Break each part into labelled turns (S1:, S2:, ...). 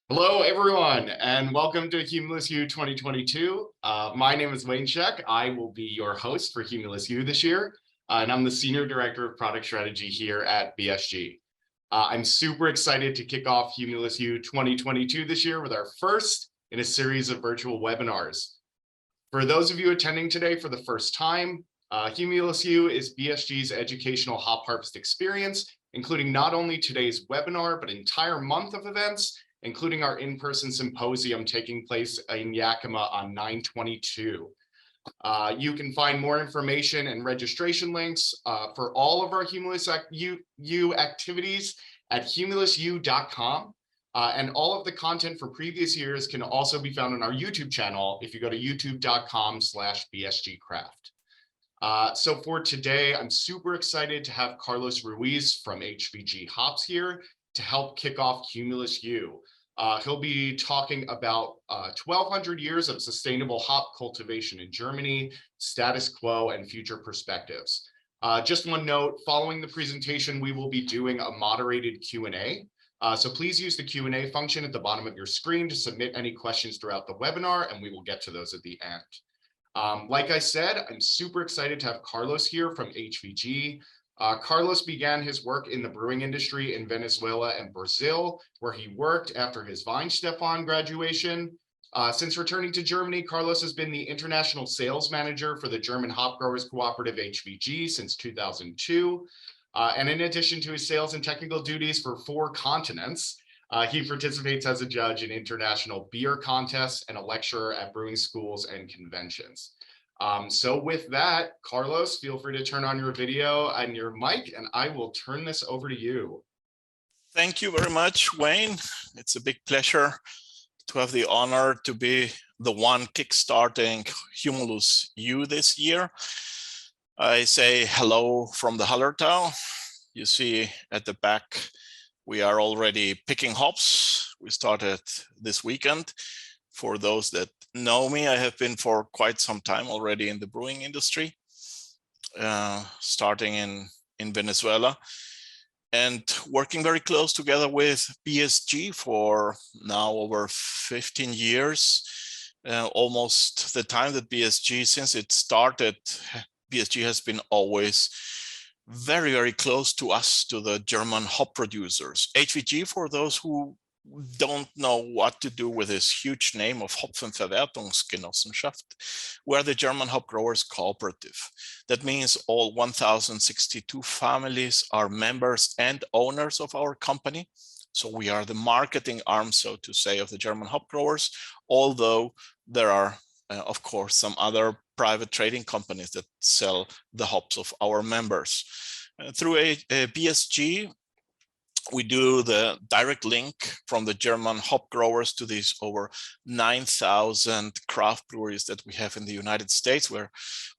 S1: Hello, everyone, and welcome to Humulus U 2022. My name is Wayne Sheck. I will be your host for Humulus U this year, and I'm the Senior Director of Product Strategy here at BSG. I'm super excited to kick off Humulus U 2022 this year with our first in a series of virtual webinars. For those of you attending today for the first time, Humulus U is BSG's educational hop harvest experience, including not only today's webinar, but an entire month of events, including our in-person symposium taking place in Yakima on 9/22. You can find more information and registration links for all of our Humulus U activities at humulusu.com. And all of the content for previous years can also be found on our YouTube channel if you go to youtube.com/bsgcraft. So for today, I'm super excited to have Carlos Ruiz from HVG Hops here to help kick off Humulus U. He'll be talking about 1,200 years of sustainable hop cultivation in Germany, status quo, and future perspectives. Just one note, following the presentation, we will be doing a moderated Q&A. So please use the Q&A function at the bottom of your screen to submit any questions throughout the webinar, and we will get to those at the end. Like I said, I'm super excited to have Carlos here from HVG. Carlos began his work in the brewing industry in Venezuela and Brazil, where he worked after his Weinstefan graduation. Since returning to Germany, Carlos has been the international sales manager for the German Hop Growers Cooperative HVG since 2002. And in addition to his sales and technical duties for 4 continents, he participates as a judge in international beer contests and a lecturer at brewing schools and conventions. So with that, Carlos, feel free to turn on your video and your mic, and I will turn this over to you.
S2: Thank you very much, Wayne. It's a big pleasure to have the honor to be the one kickstarting Humulus U this year. I say hello from the Hallertau. You see at the back, we are already picking hops. We started this weekend. For those that know me, I have been for quite some time already in the brewing industry, starting in Venezuela and working very close together with BSG for now over 15 years, almost the time that BSG, since it started, BSG has been always very, very close to us, to the German hop producers. HVG, for those who don't know what to do with this huge name of Hopfenverwertungsgenossenschaft, we're the German Hop Growers Cooperative. That means all 1,062 families are members and owners of our company. So we are the marketing arm, so to say, of the German hop growers, although there are, of course, some other private trading companies that sell the hops of our members. Through a BSG, we do the direct link from the German hop growers to these over 9,000 craft breweries that we have in the United States, where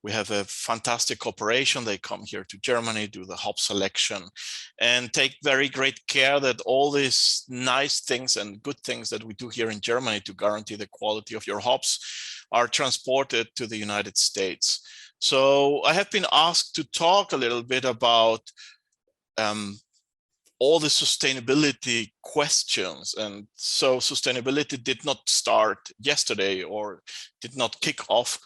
S2: we have a fantastic cooperation. They come here to Germany, do the hop selection, and take very great care that all these nice things and good things that we do here in Germany to guarantee the quality of your hops are transported to the United States. So I have been asked to talk a little bit about all the sustainability questions. And so sustainability did not start yesterday or did not kick off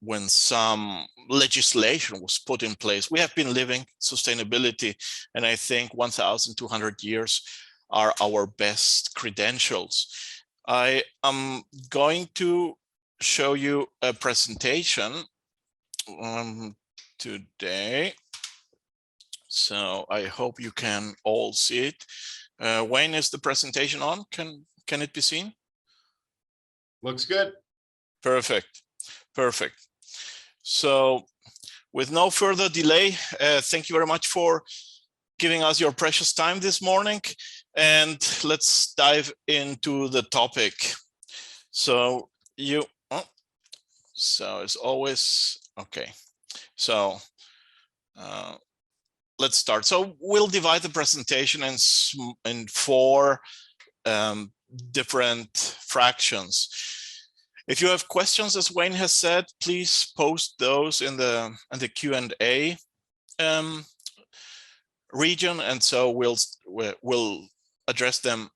S2: when some legislation was put in place. We have been living sustainability, and I think 1,200 years are our best credentials. I am going to show you a presentation today. So I hope you can all see it. Wayne, is the presentation on? Can it be seen?
S1: Looks good.
S2: Perfect, perfect. So with no further delay, thank you very much for giving us your precious time this morning. And let's dive into the topic. So so as always, okay. So let's start. So we'll divide the presentation in 4 different fractions. If you have questions, as Wayne has said, please post those in the Q&A region, and so we'll address them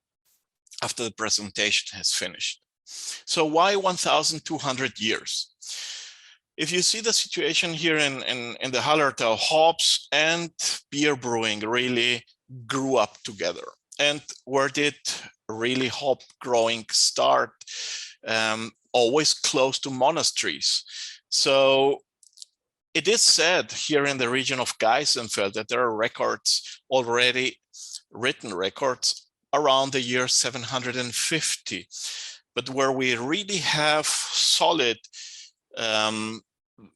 S2: after the presentation has finished. So why 1,200 years? If you see the situation here in the Hallertau, hops and beer brewing really grew up together. And where did really hop growing start? Always close to monasteries. So it is said here in the region of Geisenfeld that there are records, already written records, around the year 750. But where we really have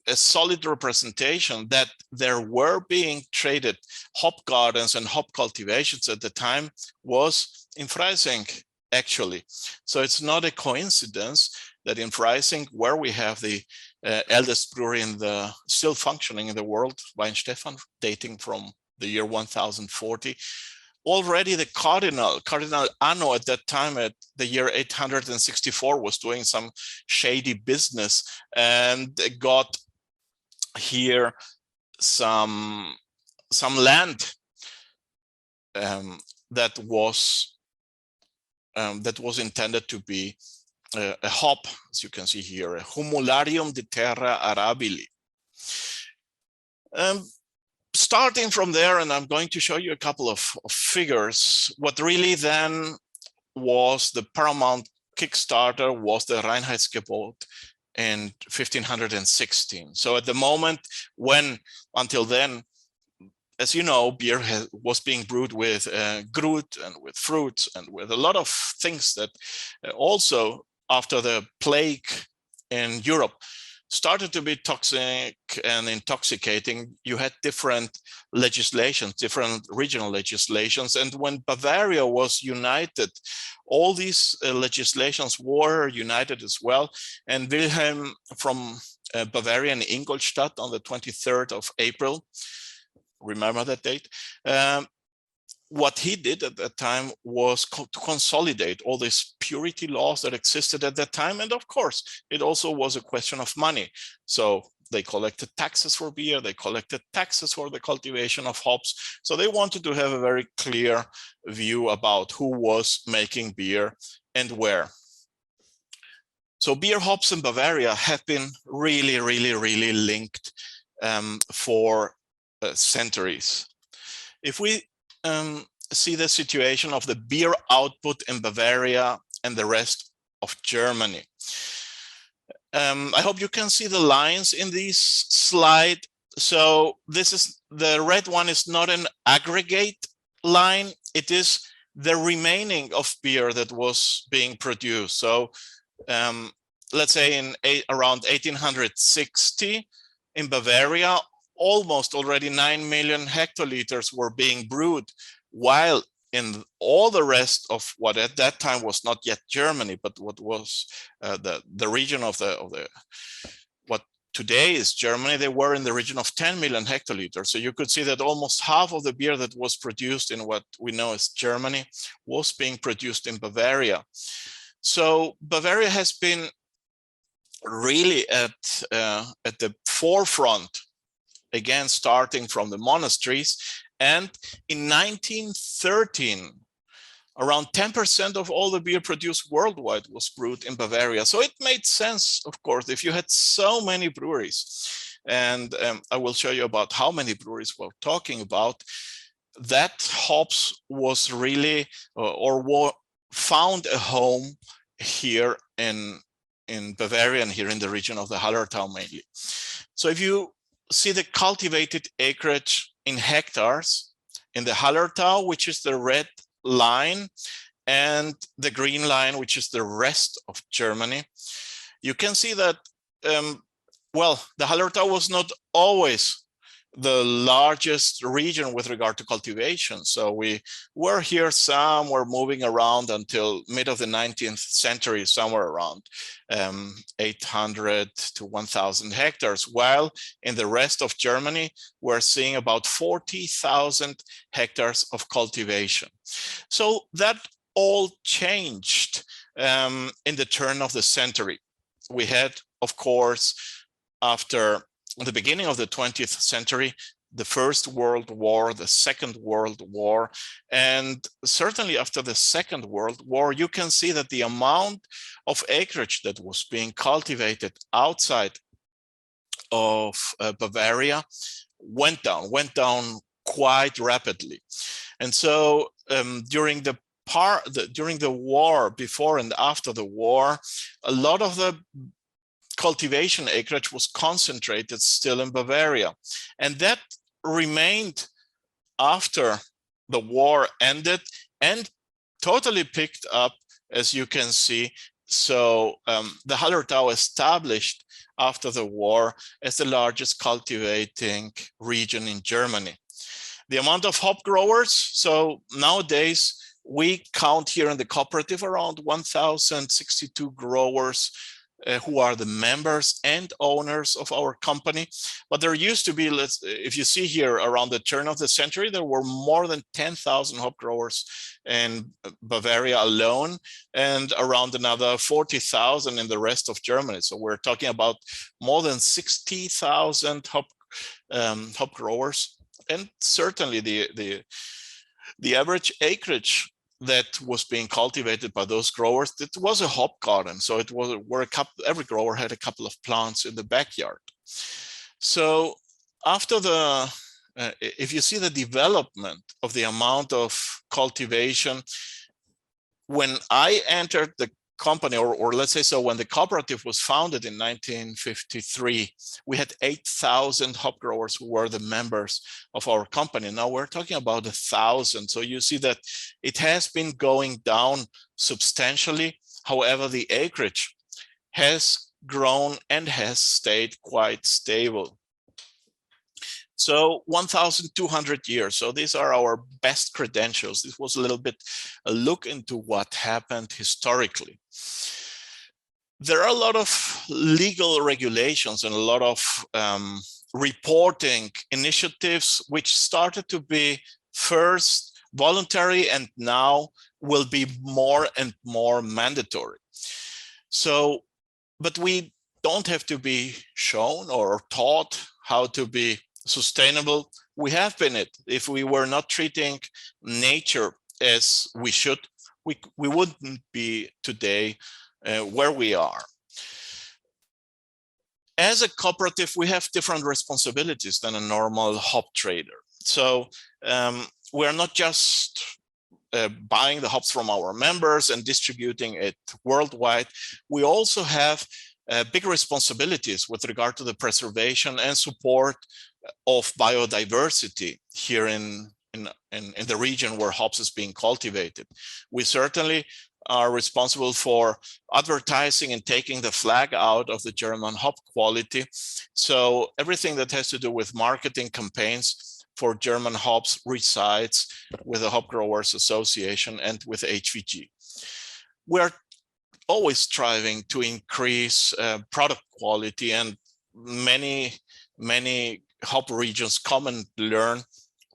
S2: a solid representation that there were being traded hop gardens and hop cultivations at the time was in Freising, actually. So it's not a coincidence that in Freising, where we have the eldest brewery in the still functioning in the world, Weinstefan, dating from the year 1040, already the Cardinal Anno at that time, at the year 864, was doing some shady business and got here some land that was intended to be a hop, as you can see here, a Humularium de terra arabili. Starting from there, and I'm going to show you a couple of figures, what really then was the paramount Kickstarter was the Reinheitsgebot in 1516. So at the moment when, until then, as you know, beer was being brewed with gruit and with fruits and with a lot of things that also after the plague in Europe started to be toxic and intoxicating. You had different legislations, different regional legislations. And when Bavaria was united, all these legislations were united as well. And Wilhelm from Bavaria in Ingolstadt on the 23rd of April, remember that date, what he did at that time was to consolidate all these purity laws that existed at that time. And of course, it also was a question of money. So they collected taxes for beer, they collected taxes for the cultivation of hops. So they wanted to have a very clear view about who was making beer and where. So beer hops in Bavaria have been really, really, really linked for centuries. If we see the situation of the beer output in Bavaria and the rest of Germany. I hope you can see the lines in this slide. So this is, the red one is not an aggregate line, it is the remaining of beer that was being produced. So let's say in around 1860 in Bavaria, almost already 9 million hectoliters were being brewed, while in all the rest of what at that time was not yet Germany, but what was the region of the what today is Germany, they were in the region of 10 million hectoliters. So you could see that almost half of the beer that was produced in what we know as Germany was being produced in Bavaria. So Bavaria has been really at the forefront, again, starting from the monasteries. And in 1913, around 10% of all the beer produced worldwide was brewed in Bavaria. So it made sense, of course, if you had so many breweries, and I will show you about how many breweries we're talking about, that hops was really, found a home here in Bavaria and here in the region of the Hallertau mainly. So if you see the cultivated acreage in hectares in the Hallertau, which is the red line, and the green line, which is the rest of Germany, you can see that, well, the Hallertau was not always the largest region with regard to cultivation. So we were here, some were moving around until mid of the 19th century, somewhere around 800 to 1,000 hectares, while in the rest of Germany, we're seeing about 40,000 hectares of cultivation. So that all changed in the turn of the century. We had, of course, after the beginning of the 20th century, the First World War, the Second World War, and certainly after the Second World War, you can see that the amount of acreage that was being cultivated outside of Bavaria went down quite rapidly. And so during the war, before and after the war, a lot of the cultivation acreage was concentrated still in Bavaria. And that remained after the war ended and totally picked up, as you can see. So the Hallertau established after the war as the largest cultivating region in Germany. The amount of hop growers, so nowadays we count here in the cooperative around 1,062 growers who are the members and owners of our company. But there used to be, if you see here, around the turn of the century, there were more than 10,000 hop growers in Bavaria alone, and around another 40,000 in the rest of Germany. So we're talking about more than 60,000 hop growers. And certainly the average acreage that was being cultivated by those growers, it was a hop garden. So it was every grower had a couple of plants in the backyard. So after if you see the development of the amount of cultivation, when I entered the company, or let's say so, when the cooperative was founded in 1953, we had 8,000 hop growers who were the members of our company. Now we're talking about 1,000. So you see that it has been going down substantially. However, the acreage has grown and has stayed quite stable. So 1,200 years. So these are our best credentials. This was a little bit a look into what happened historically. There are a lot of legal regulations and a lot of reporting initiatives which started to be first voluntary and now will be more and more mandatory. So, but we don't have to be shown or taught how to be sustainable. We have been it. If we were not treating nature as we should, we wouldn't be today where we are. As a cooperative, we have different responsibilities than a normal hop trader. So we're not just buying the hops from our members and distributing it worldwide. We also have big responsibilities with regard to the preservation and support of biodiversity here in the region where hops is being cultivated. We certainly are responsible for advertising and taking the flag out of the German hop quality. So everything that has to do with marketing campaigns for German hops resides with the Hop Growers Association and with HVG. We're always striving to increase product quality, and many hop regions come and learn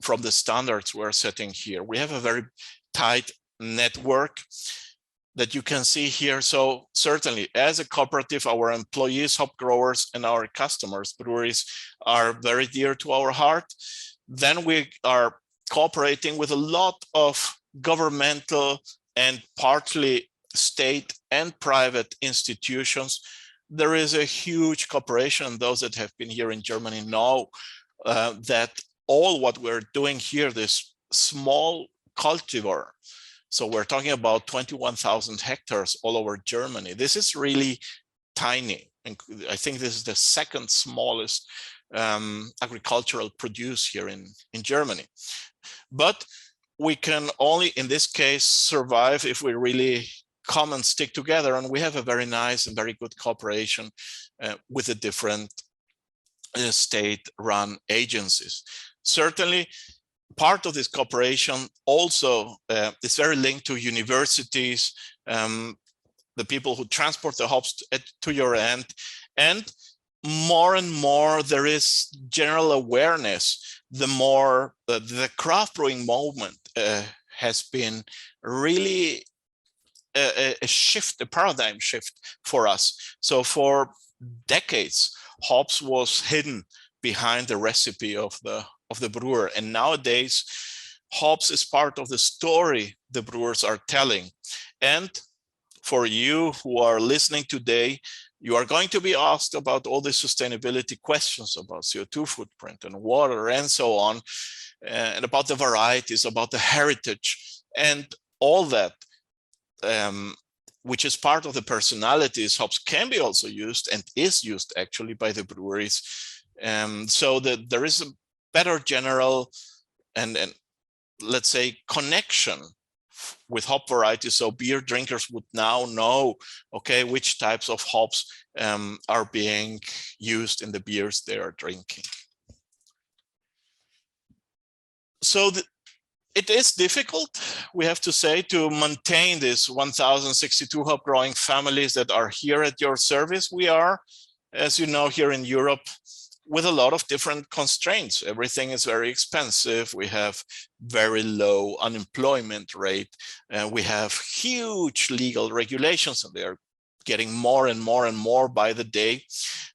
S2: from the standards we're setting here. We have a very tight network that you can see here. So certainly as a cooperative, our employees, hop growers, and our customers, breweries, are very dear to our heart. Then we are cooperating with a lot of governmental and partly state and private institutions. There is a huge cooperation. Those that have been here in Germany know that all what we're doing here, this small cultivar, so we're talking about 21,000 hectares all over Germany. This is really tiny. And I think this is the second smallest agricultural produce here in Germany. But we can only, in this case, survive if we really come and stick together. And we have a very nice and very good cooperation with the different state-run agencies. Certainly, part of this cooperation also is very linked to universities, the people who transport the hops to your end, and more there is general awareness. The more the craft brewing movement has been really a shift, a paradigm shift for us. So for decades, hops was hidden behind the recipe of the of the brewer. And nowadays, hops is part of the story the brewers are telling. And for you who are listening today, you are going to be asked about all the sustainability questions about CO2 footprint and water and so on, and about the varieties, about the heritage, and all that, which is part of the personalities. Hops can be also used and is used actually by the breweries, so that there is a better general and let's say connection with hop varieties, so beer drinkers would now know, okay, which types of hops are being used in the beers they are drinking. So it is difficult, we have to say, to maintain this 1,062 hop growing families that are here at your service. We are, as you know, here in Europe, with a lot of different constraints. Everything is very expensive. We have very low unemployment rate. We have huge legal regulations, and they are getting more and more and more by the day.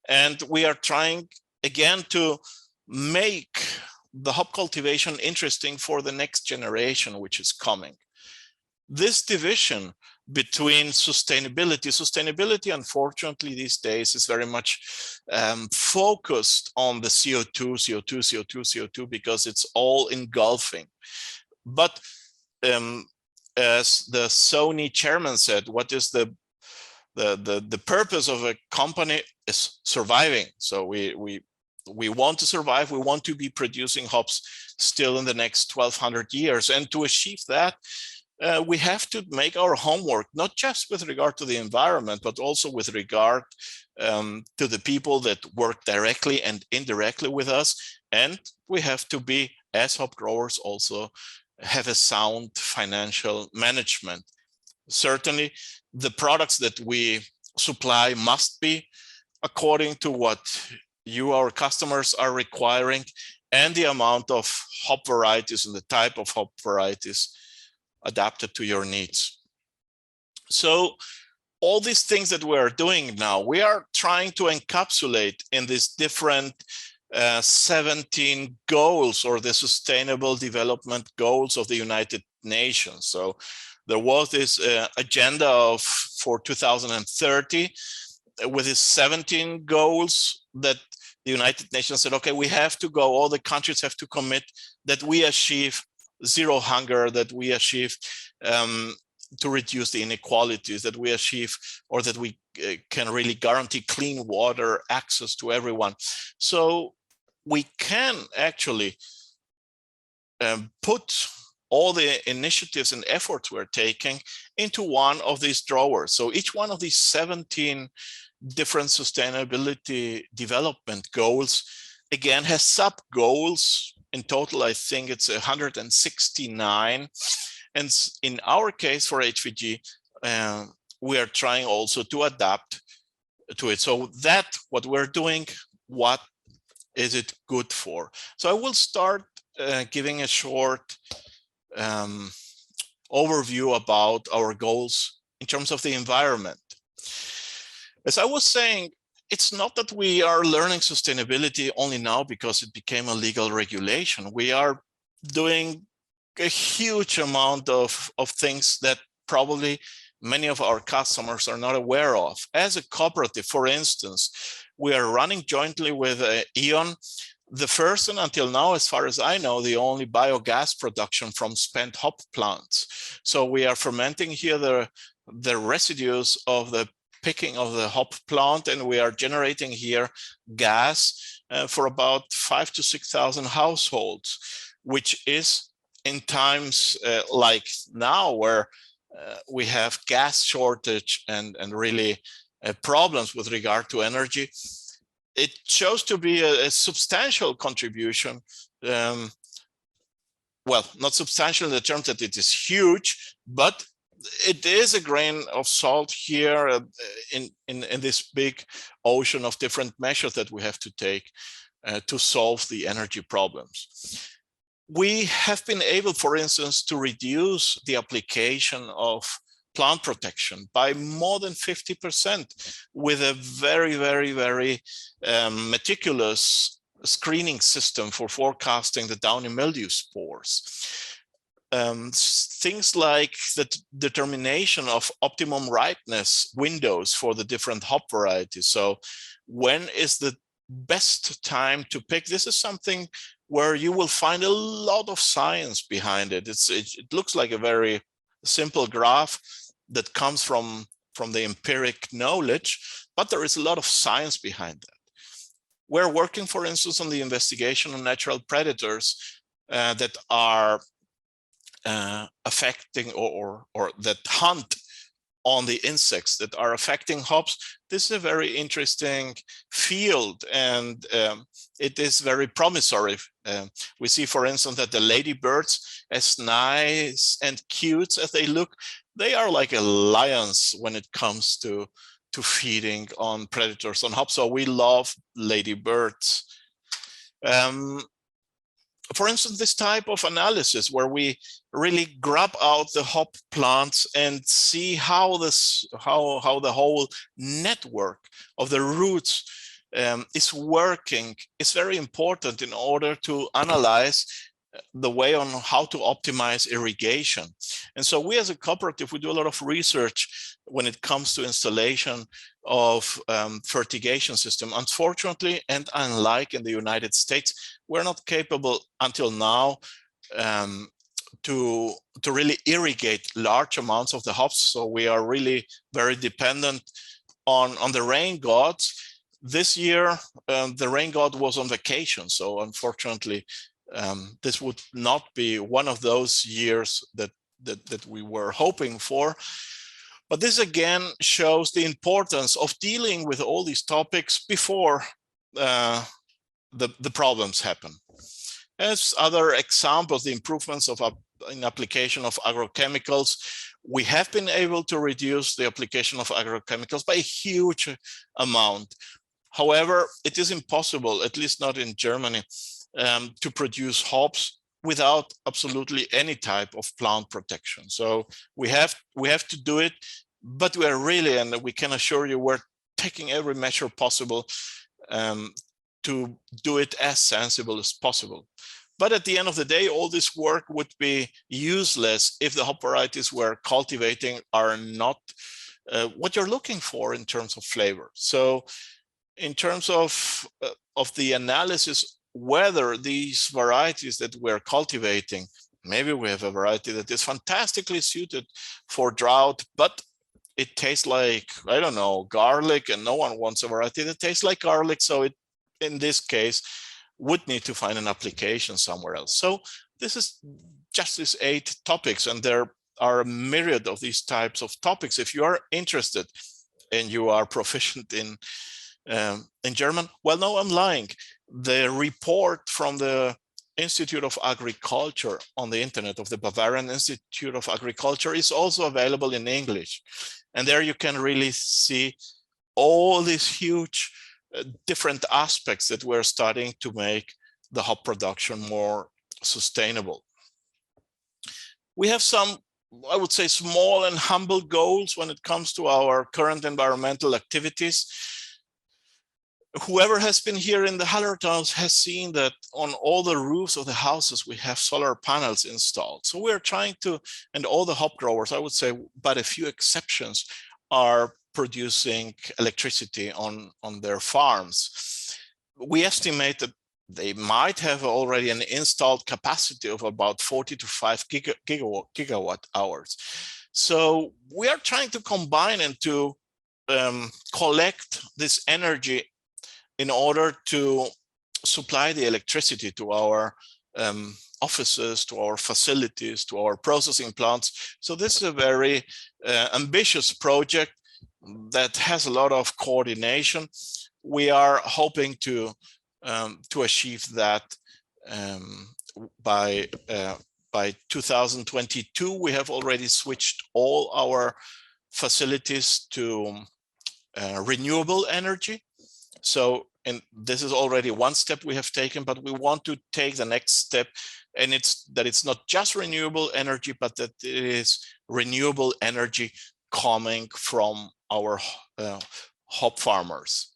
S2: And we are trying again to make the hop cultivation interesting for the next generation, which is coming. This division between sustainability, unfortunately, these days is very much focused on the CO2, because it's all engulfing. But as the Sony chairman said, what is the purpose of a company is surviving. So we want to survive. We want to be producing hops still in the next 1,200 years. And to achieve that, we have to make our homework, not just with regard to the environment, but also with regard to the people that work directly and indirectly with us. And we have to be, as hop growers, also have a sound financial management. Certainly, the products that we supply must be according to what you, our customers, are requiring, and the amount of hop varieties and the type of hop varieties adapted to your needs. So all these things that we are doing now, we are trying to encapsulate in these different 17 goals, or the Sustainable Development Goals of the United Nations. So there was this agenda for 2030 with its 17 goals that the United Nations said, okay, we have to go, all the countries have to commit that we achieve zero hunger, that we achieve to reduce the inequalities, that we achieve, or that we can really guarantee clean water access to everyone. So we can actually put all the initiatives and efforts we're taking into one of these drawers. So each one of these 17 different sustainability development goals, again, has sub-goals. In total, I think it's 169. And in our case for HVG, we are trying also to adapt to it. So that, what we're doing, what is it good for? So I will start giving a short overview about our goals in terms of the environment. As I was saying, it's not that we are learning sustainability only now because it became a legal regulation. We are doing a huge amount of things that probably many of our customers are not aware of. As a cooperative, for instance, we are running jointly with E.ON the first, and until now, as far as I know, the only biogas production from spent hop plants. So we are fermenting here the residues of the picking of the hop plant, and we are generating here gas for about 5,000 to 6,000 households, which is in times like now, where we have gas shortage and really problems with regard to energy. It shows to be a substantial contribution. Well, not substantial in the terms that it is huge, but it is a grain of salt here in this big ocean of different measures that we have to take to solve the energy problems. We have been able, for instance, to reduce the application of plant protection by more than 50% with a very, very, very meticulous screening system for forecasting the downy mildew spores. Things like the determination of optimum ripeness windows for the different hop varieties. So when is the best time to pick? This is something where you will find a lot of science behind it. It looks like a very simple graph that comes from the empiric knowledge, but there is a lot of science behind that. We're working, for instance, on the investigation of natural predators that are affecting or that hunt on the insects that are affecting hops. This is a very interesting field, and it is very promissory. We see, for instance, that the ladybirds, as nice and cute as they look, they are like a lions when it comes to feeding on predators on hops. So we love ladybirds. For instance, this type of analysis where we really grab out the hop plants and see how the whole network of the roots is working is very important in order to analyze the way on how to optimize irrigation. And so we as a cooperative, we do a lot of research when it comes to installation of fertigation system. Unfortunately, and unlike in the United States, we're not capable until now to really irrigate large amounts of the hops. So we are really very dependent on the rain gods. This year, the rain god was on vacation. So unfortunately, this would not be one of those years that we were hoping for. But this again shows the importance of dealing with all these topics before the problems happen. As other examples, the improvements in application of agrochemicals, we have been able to reduce the application of agrochemicals by a huge amount. However, it is impossible, at least not in Germany, to produce hops without absolutely any type of plant protection. So we have to do it, but we are really, and we can assure you, we're taking every measure possible to do it as sensible as possible. But at the end of the day, all this work would be useless if the hop varieties we're cultivating are not what you're looking for in terms of flavor. So in terms of the analysis, whether these varieties that we're cultivating, maybe we have a variety that is fantastically suited for drought, but it tastes like, I don't know, garlic, and no one wants a variety that tastes like garlic. So it, in this case, would need to find an application somewhere else. So this is just these 8 topics, and there are a myriad of these types of topics. If you are interested and you are proficient in German, well, no, I'm lying. The report from the Institute of Agriculture on the internet of the Bavarian Institute of Agriculture is also available in English. And there you can really see all these huge different aspects that we're starting to make the hop production more sustainable. We have some, I would say, small and humble goals when it comes to our current environmental activities. Whoever has been here in the Hallertals has seen that on all the roofs of the houses, we have solar panels installed. So we're trying to, and all the hop growers, I would say, but a few exceptions, are producing electricity on their farms. We estimate that they might have already an installed capacity of about 40 to 5 gigawatt hours. So we are trying to combine and to collect this energy in order to supply the electricity to our offices, to our facilities, to our processing plants. So this is a very ambitious project that has a lot of coordination. We are hoping to achieve that by 2022. We have already switched all our facilities to renewable energy. So, and this is already one step we have taken, but we want to take the next step, and it's not just renewable energy, but that it is renewable energy coming from our hop farmers.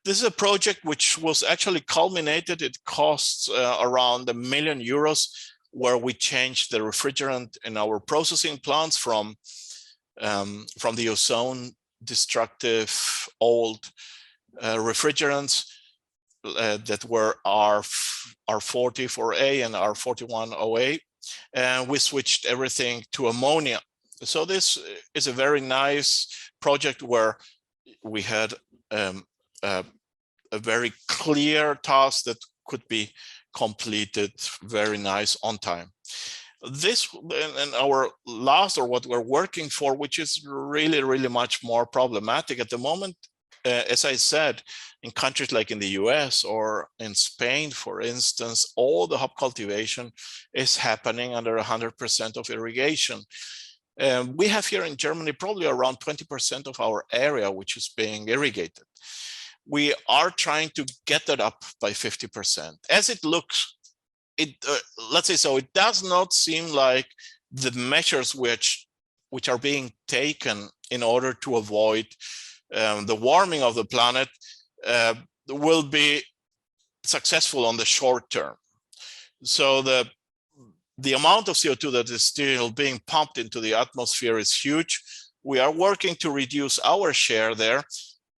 S2: This is a project which was actually culminated. It costs around €1 million, where we changed the refrigerant in our processing plants from the ozone destructive old refrigerants that were R44A and R41OA, and we switched everything to ammonia. So this is a very nice project where we had a very clear task that could be completed very nice on time. This and our last, or what we're working for, which is really, really much more problematic at the moment, as I said, in countries like in the US or in Spain, for instance, all the hop cultivation is happening under 100% of irrigation. We have here in Germany probably around 20% of our area which is being irrigated. We are trying to get that up by 50%. As it looks, let's say so, it does not seem like the measures which are being taken in order to avoid the warming of the planet will be successful on the short term. So the amount of CO2 that is still being pumped into the atmosphere is huge. We are working to reduce our share there,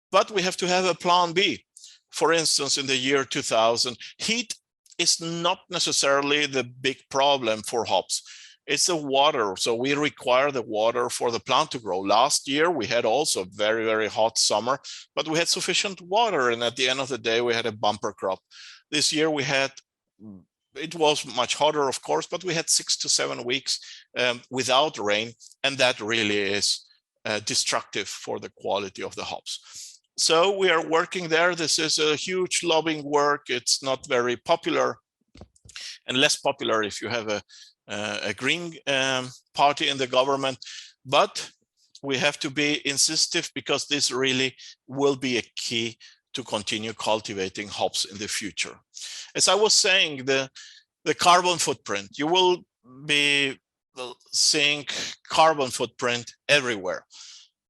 S2: but we have to have a plan B. For instance, in the year 2000, heat is not necessarily the big problem for hops. It's the water. So we require the water for the plant to grow. Last year, we had also a very, very hot summer, but we had sufficient water. And at the end of the day, we had a bumper crop. This year we had, it was much hotter, of course, but we had 6 to 7 weeks without rain. And that really is destructive for the quality of the hops. So we are working there. This is a huge lobbying work. It's not very popular, and less popular if you have a green party in the government, but we have to be insistent because this really will be a key to continue cultivating hops in the future. As I was saying, the carbon footprint, you will be seeing carbon footprint everywhere.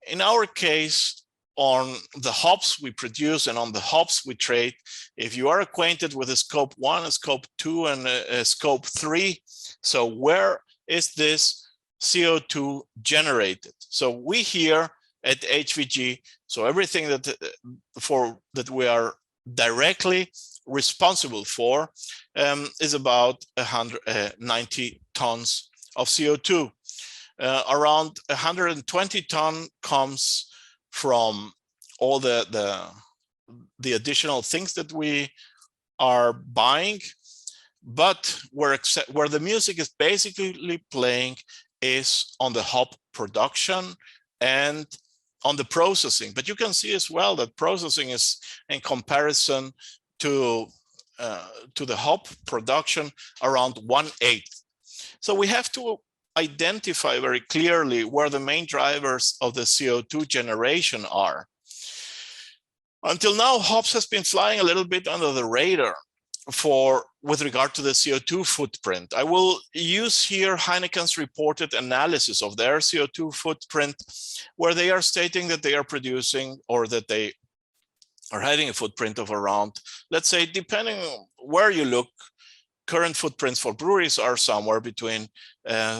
S2: In our case, on the hops we produce and on the hops we trade, if you are acquainted with a scope 1, a scope 2, and a scope 3, so where is this CO2 generated? So we here at HVG, so everything that we are directly responsible for is about 190 tons of CO2. Around 120 ton comes from all the additional things that we are buying, but where the music is basically playing is on the hop production and on the processing. But you can see as well that processing is in comparison to the hop production around 1/8. So we have to identify very clearly where the main drivers of the CO2 generation are. Until now, hops has been flying a little bit under the radar with regard to the CO2 footprint. I will use here Heineken's reported analysis of their CO2 footprint, where they are stating that they are producing, or that they are having a footprint of around, let's say, depending on where you look, current footprints for breweries are somewhere between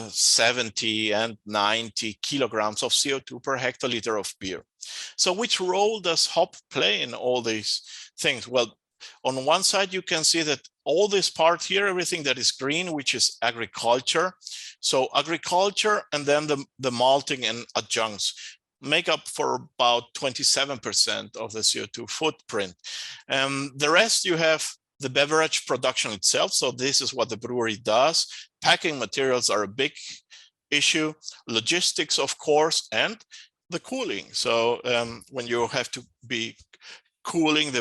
S2: 70 and 90 kilograms of CO2 per hectoliter of beer. So which role does hop play in all these things? Well, on one side, you can see that all this part here, everything that is green, which is agriculture. So agriculture and then the malting and adjuncts make up for about 27% of the CO2 footprint. The rest, you have the beverage production itself. So this is what the brewery does. Packing materials are a big issue. Logistics, of course, and the cooling. So when you have to be cooling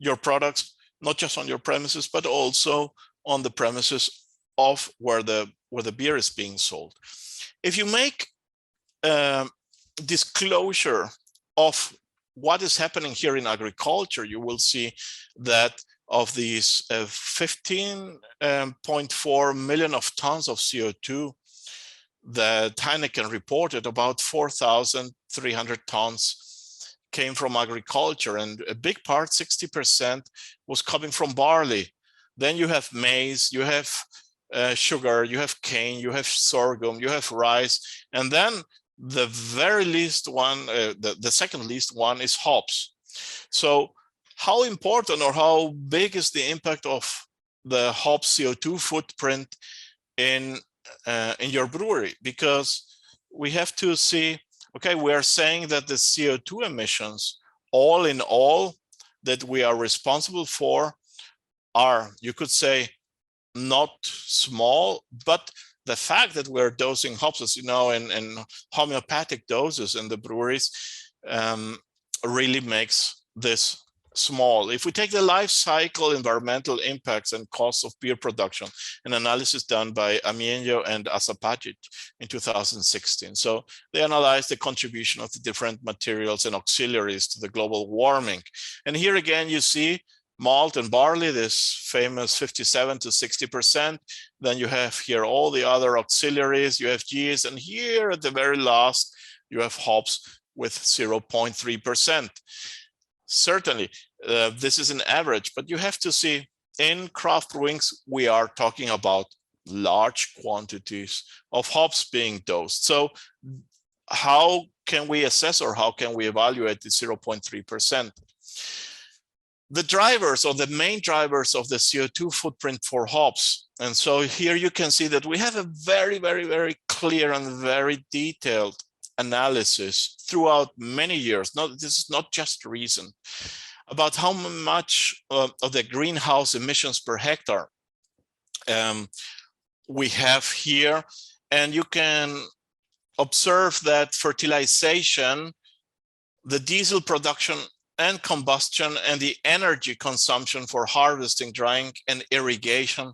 S2: your products, not just on your premises, but also on the premises of where the beer is being sold. If you make disclosure of what is happening here in agriculture, you will see that of these 15.4 million of tons of CO2 that Heineken reported, about 4,300 tons came from agriculture, and a big part, 60%, was coming from barley. Then you have maize, you have sugar, you have cane, you have sorghum, you have rice, and then the very least one, the second least one is hops. So how important or how big is the impact of the hop CO2 footprint in your brewery? Because we have to see, okay, we are saying that the CO2 emissions, all in all, that we are responsible for are, you could say, not small, but the fact that we're dosing hops, as you know, in homeopathic doses in the breweries, really makes this small. If we take the life cycle environmental impacts and costs of beer production, an analysis done by Amienyo and Asapagic in 2016. So they analyzed the contribution of the different materials and auxiliaries to the global warming. And here again, you see malt and barley, this famous 57 to 60%. Then you have here all the other auxiliaries, you have yeast, and here at the very last, you have hops with 0.3%. Certainly, this is an average, but you have to see in craft brewings, we are talking about large quantities of hops being dosed. So how can we assess or how can we evaluate the 0.3%? The drivers or the main drivers of the CO2 footprint for hops. And so here you can see that we have a very, very, very clear and very detailed analysis throughout many years. This is not just recent, about how much of the greenhouse emissions per hectare we have here. And you can observe that fertilization, the diesel production and combustion, and the energy consumption for harvesting, drying, and irrigation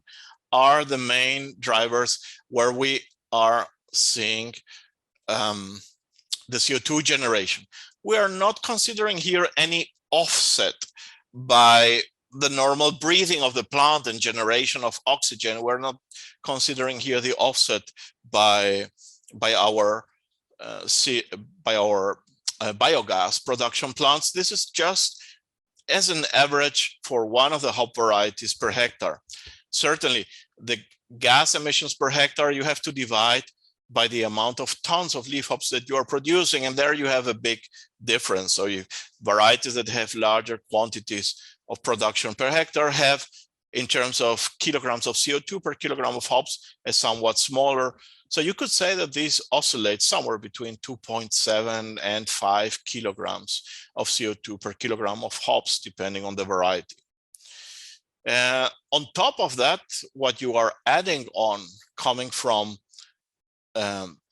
S2: are the main drivers where we are seeing the CO2 generation. We are not considering here any offset by the normal breathing of the plant and generation of oxygen. We're not considering here the offset by our biogas production plants. This is just as an average for one of the hop varieties per hectare. Certainly, the gas emissions per hectare you have to divide by the amount of tons of leaf hops that you are producing, and there you have a big difference. So varieties that have larger quantities of production per hectare have, in terms of kilograms of CO2 per kilogram of hops, a somewhat smaller. So you could say that these oscillate somewhere between 2.7 and 5 kilograms of CO2 per kilogram of hops, depending on the variety. On top of that, what you are adding on, coming from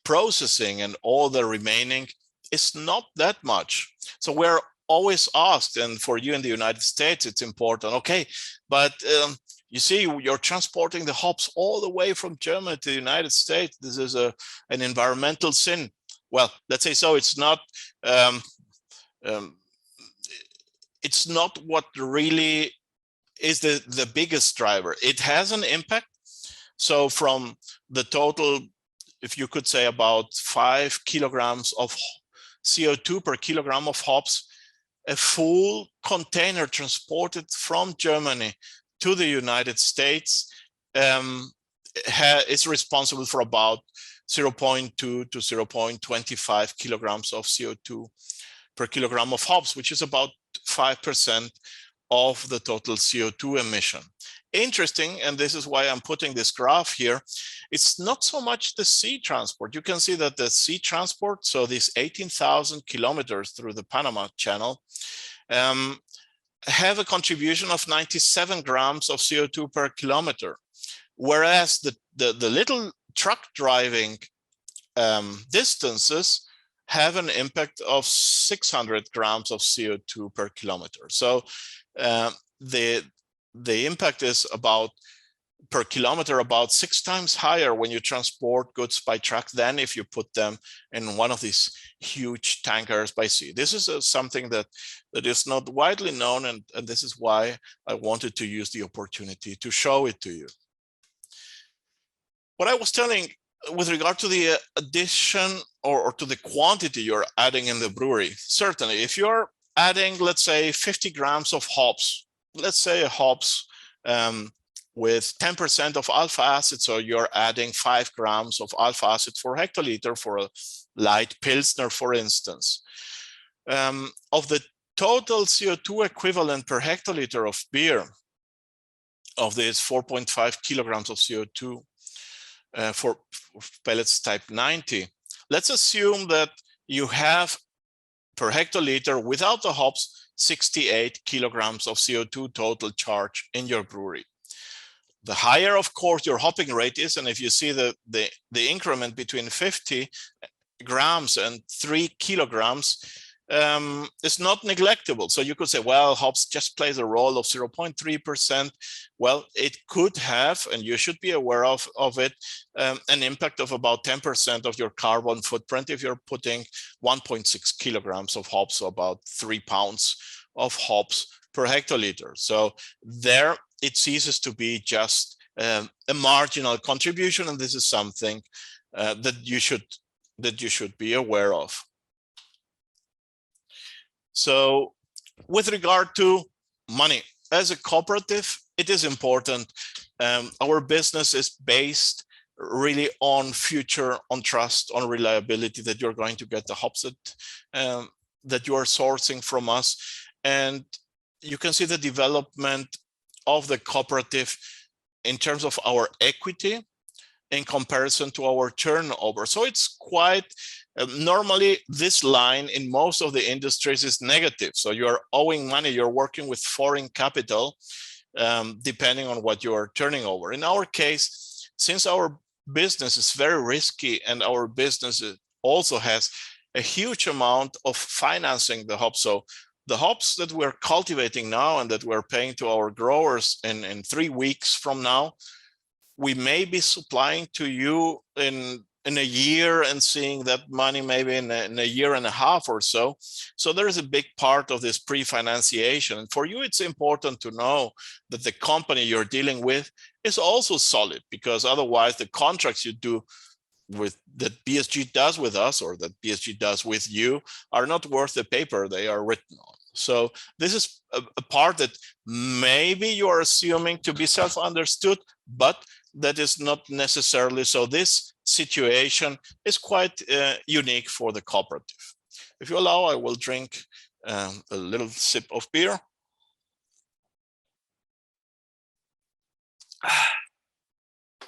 S2: processing and all the remaining, is not that much. So we're always asked, and for you in the United States, it's important, okay, but you see, you're transporting the hops all the way from Germany to the United States. This is an environmental sin. Well, let's say so. It's not what really is the biggest driver. It has an impact. So from the total, if you could say about 5 kilograms of CO2 per kilogram of hops, a full container transported from Germany to the United States is responsible for about 0.2 to 0.25 kilograms of CO2 per kilogram of hops, which is about 5% of the total CO2 emission. Interesting, and this is why I'm putting this graph here, it's not so much the sea transport. You can see that the sea transport, so these 18,000 kilometers through the Panama Channel, have a contribution of 97 grams of CO2 per kilometer, whereas the little truck driving distances have an impact of 600 grams of CO2 per kilometer. So the impact is about per kilometer about 6 times higher when you transport goods by truck than if you put them in one of these huge tankers by sea. This is something that is not widely known, and this is why I wanted to use the opportunity to show it to you. What I was telling with regard to the addition or to the quantity you're adding in the brewery, certainly if you're adding, let's say, 50 grams of hops. Let's say hops with 10% of alpha acid, so you're adding 5 grams of alpha acid per hectoliter for a light Pilsner, for instance. Of the total CO2 equivalent per hectoliter of beer, of this 4.5 kilograms of CO2 for pellets type 90, let's assume that you have per hectoliter without the hops 68 kilograms of CO2 total charge in your brewery. The higher, of course, your hopping rate is, and if you see the increment between 50 grams and 3 kilograms, is not neglectable. So you could say, well, hops just plays a role of 0.3%. Well, it could have, and you should be aware of it, an impact of about 10% of your carbon footprint if you're putting 1.6 kilograms of hops, so about 3 pounds of hops per hectoliter. So there it ceases to be just a marginal contribution, and this is something that you should be aware of. So with regard to money, as a cooperative, it is important. Our business is based really on future, on trust, on reliability, that you're going to get the hops that you are sourcing from us. And you can see the development of the cooperative in terms of our equity in comparison to our turnover. So it's quite, normally this line in most of the industries is negative. So you're owing money, you're working with foreign capital, depending on what you are turning over. In our case, since our business is very risky and our business also has a huge amount of financing the hops. So the hops that we're cultivating now and that we're paying to our growers in 3 weeks from now, we may be supplying to you in a year and seeing that money maybe in a year and a half or so. So there is a big part of this pre-financiation. And for you, it's important to know that the company you're dealing with is also solid, because otherwise the contracts you do with that BSG does with us, or that BSG does with you, are not worth the paper they are written on. So this is a part that maybe you are assuming to be self-understood, but that is not necessarily so. This situation is quite unique for the cooperative. If you allow, I will drink a little sip of beer.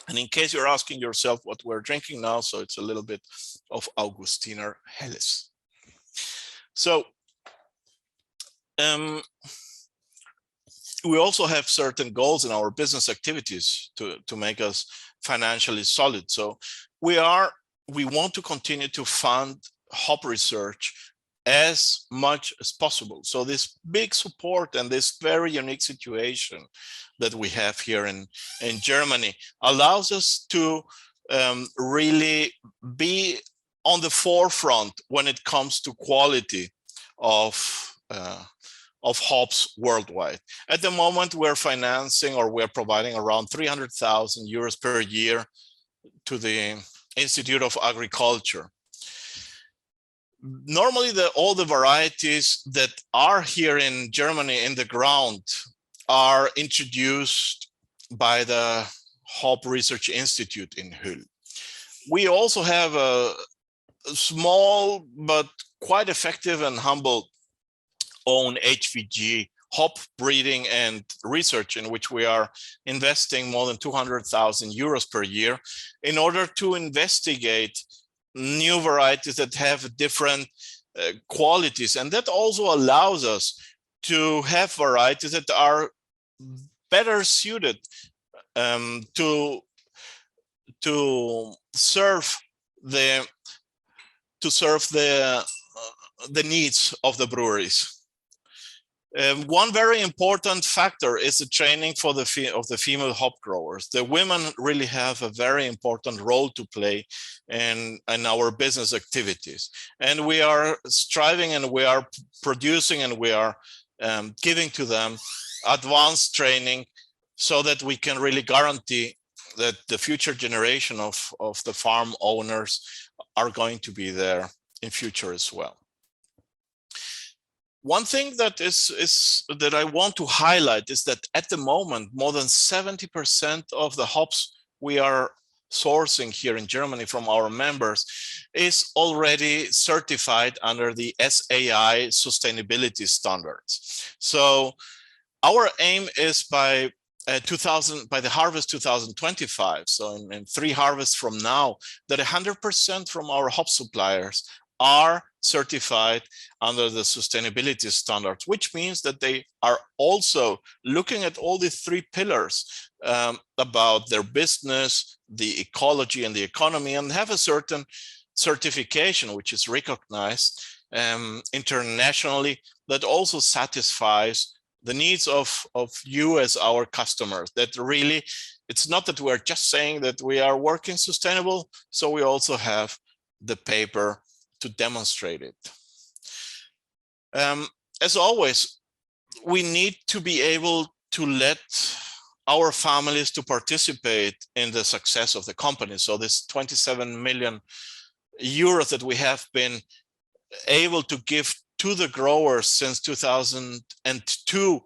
S2: And in case you're asking yourself what we're drinking now, so it's a little bit of Augustiner Helles. So we also have certain goals in our business activities to make us financially solid. So we want to continue to fund hop research as much as possible. So this big support and this very unique situation that we have here in Germany allows us to really be on the forefront when it comes to quality of hops worldwide. At the moment, we're financing, or we're providing around 300,000 euros per year to the Institute of Agriculture. Normally, all the varieties that are here in Germany in the ground are introduced by the Hop Research Institute in Hull. We also have a small but quite effective and humble own HVG hop breeding and research, in which we are investing more than 200,000 euros per year in order to investigate new varieties that have different qualities. And that also allows us to have varieties that are better suited to serve the needs of the breweries. One very important factor is the training of the female hop growers. The women really have a very important role to play in our business activities. And we are striving, and we are producing, and we are giving to them advanced training so that we can really guarantee that the future generation of the farm owners are going to be there in future as well. One thing that is that I want to highlight is that at the moment, more than 70% of the hops we are sourcing here in Germany from our members is already certified under the SAI sustainability standards. So our aim is by by the harvest 2025, so in 3 harvests from now, that 100% from our hop suppliers are certified under the sustainability standards, which means that they are also looking at all the 3 pillars about their business, the ecology and the economy, and have a certain certification which is recognized internationally that also satisfies the needs of you as our customers. That really, it's not that we're just saying that we are working sustainable, so we also have the paper to demonstrate it. As always, we need to be able to let our families to participate in the success of the company. So this 27 million euros that we have been able to give to the growers since 2002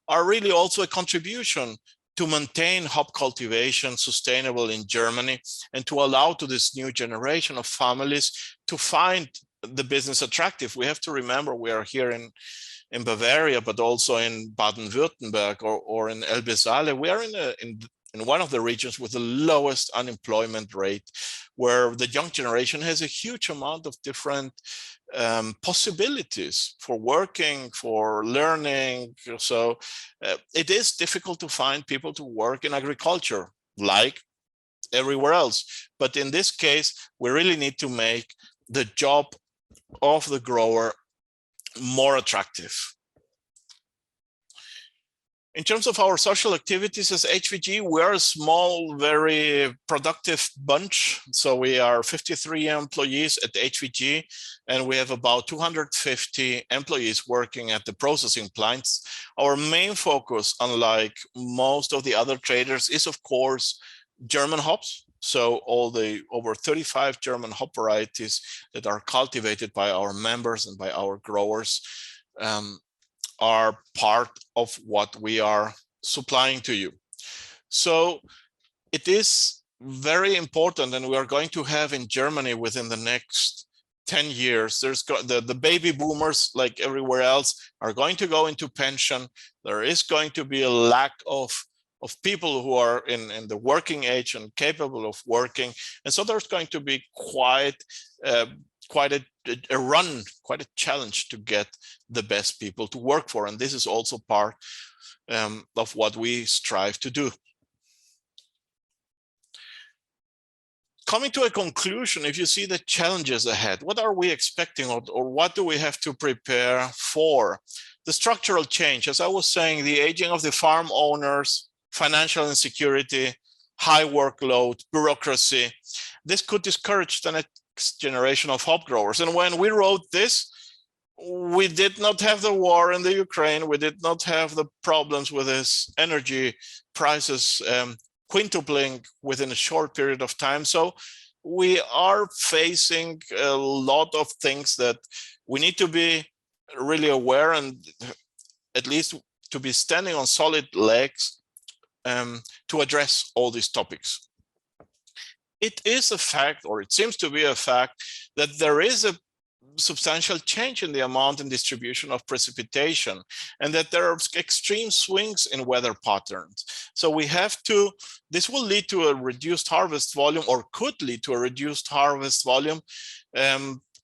S2: are really also a contribution to maintain hop cultivation sustainable in Germany and to allow to this new generation of families to find the business attractive. We have to remember we are here in Bavaria, but also in Baden-Württemberg or in Elbe Saale. We are in one of the regions with the lowest unemployment rate, where the young generation has a huge amount of different possibilities for working, for learning. So it is difficult to find people to work in agriculture, like everywhere else. But in this case, we really need to make the job of the grower more attractive. In terms of our social activities as HVG, we are a small, very productive bunch. So we are 53 employees at HVG, and we have about 250 employees working at the processing plants. Our main focus, unlike most of the other traders, is of course German hops. So all the over 35 German hop varieties that are cultivated by our members and by our growers are part of what we are supplying to you. So it is very important, and we are going to have in Germany within the next 10 years, there's the baby boomers, like everywhere else, are going to go into pension. There is going to be a lack of people who are in the working age and capable of working. And so there's going to be quite a run, quite a challenge to get the best people to work for. And this is also part of what we strive to do. Coming to a conclusion, if you see the challenges ahead, what are we expecting, or what do we have to prepare for? The structural change, as I was saying, the aging of the farm owners, financial insecurity, high workload, bureaucracy, this could discourage the next generation of hop growers. And when we wrote this, we did not have the war in the Ukraine. We did not have the problems with this energy prices quintupling within a short period of time. So we are facing a lot of things that we need to be really aware, and at least to be standing on solid legs to address all these topics. It is a fact, or it seems to be a fact, that there is a substantial change in the amount and distribution of precipitation, and that there are extreme swings in weather patterns. So we have to, this will lead to a reduced harvest volume, or could lead to a reduced harvest volume,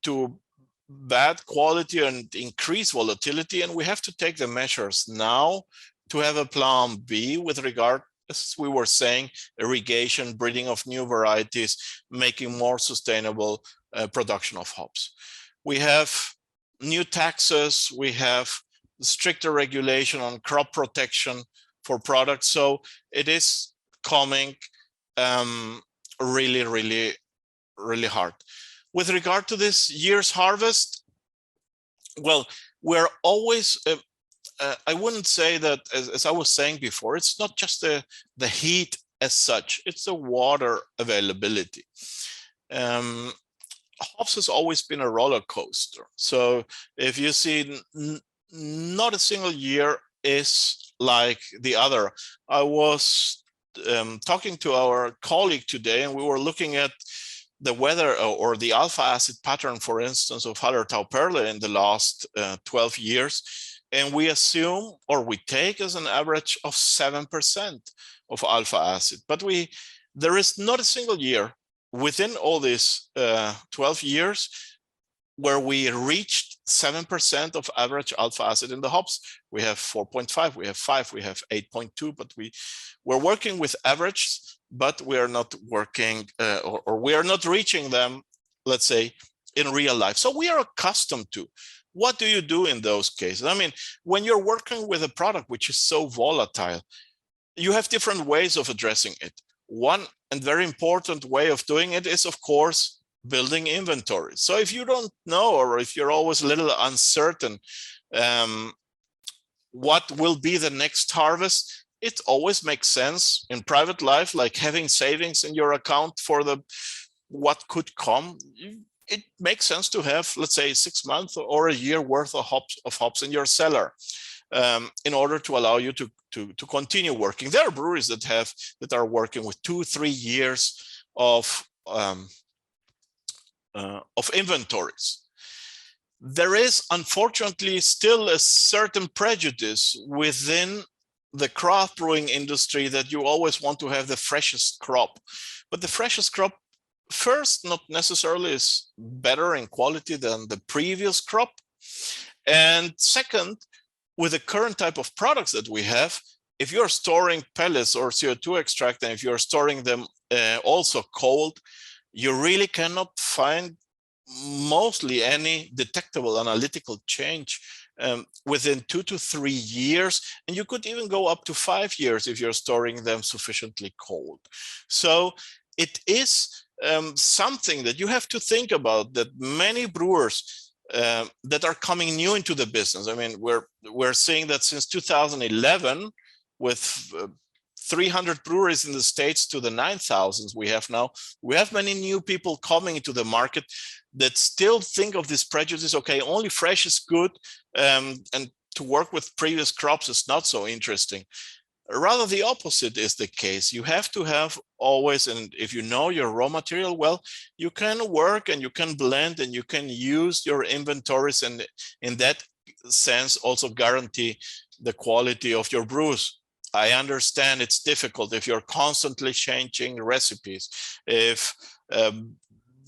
S2: to bad quality and increased volatility. And we have to take the measures now to have a plan B with regard, as we were saying, irrigation, breeding of new varieties, making more sustainable production of hops. We have new taxes, we have stricter regulation on crop protection for products. So it is coming really, really, really hard. With regard to this year's harvest, well, we're always, I wouldn't say that, as I was saying before, it's not just the heat as such, it's the water availability. Hops has always been a roller coaster. So if you see not a single year is like the other. I was talking to our colleague today, and we were looking at the weather or the alpha acid pattern, for instance, of Hallertau Perle in the last 12 years. And we assume, or we take as an average of 7% of alpha acid. But there is not a single year within all these 12 years where we reached 7% of average alpha acid in the hops. We have 4.5, we have 5, we have 8.2, but we're working with average, but we are not working or we are not reaching them, let's say, in real life. So we are accustomed to. What do you do in those cases? I mean, when you're working with a product which is so volatile, you have different ways of addressing it. One and very important way of doing it is, of course, building inventory. So if you don't know, or if you're always a little uncertain what will be the next harvest, it always makes sense in private life, like having savings in your account for what could come. It makes sense to have, let's say, 6 months or a year worth of hops in your cellar, in order to allow you to continue working. There are breweries that are working with 2-3 years of inventories. There is, unfortunately, still a certain prejudice within the craft brewing industry that you always want to have the freshest crop. But the freshest crop, first, not necessarily is better in quality than the previous crop. And second, with the current type of products that we have, if you're storing pellets or CO2 extract, and if you're storing them also cold, you really cannot find mostly any detectable analytical change within 2 to 3 years. And you could even go up to 5 years if you're storing them sufficiently cold. So it is something that you have to think about, that many brewers that are coming new into the business. I mean, we're seeing that since 2011, with 300 breweries in the States to the 9,000 we have now, we have many new people coming into the market that still think of this prejudice, okay, only fresh is good, and to work with previous crops is not so interesting. Rather, the opposite is the case. You have to have always, and if you know your raw material well, you can work and you can blend and you can use your inventories, and in that sense also guarantee the quality of your brews. I understand it's difficult if you're constantly changing recipes, if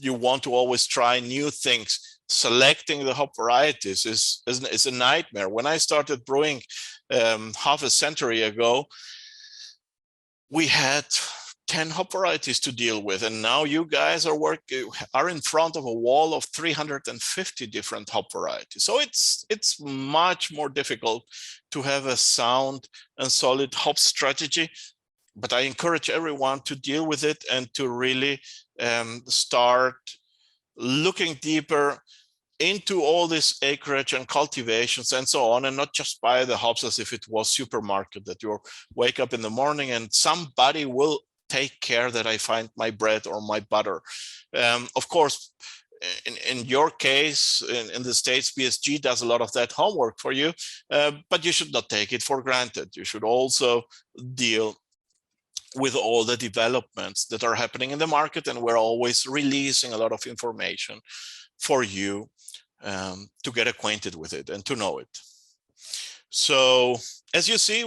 S2: you want to always try new things. Selecting the hop varieties is a nightmare. When I started brewing half a century ago, we had 10 hop varieties to deal with, and now you guys are in front of a wall of 350 different hop varieties. So it's much more difficult to have a sound and solid hop strategy. But I encourage everyone to deal with it and to really start looking deeper into all this acreage and cultivations and so on, and not just buy the hops as if it was supermarket, that you wake up in the morning and somebody will take care that I find my bread or my butter. Of course, in your case, in the States, BSG does a lot of that homework for you, but you should not take it for granted. You should also deal with all the developments that are happening in the market, and we're always releasing a lot of information for you to get acquainted with it and to know it. So as you see,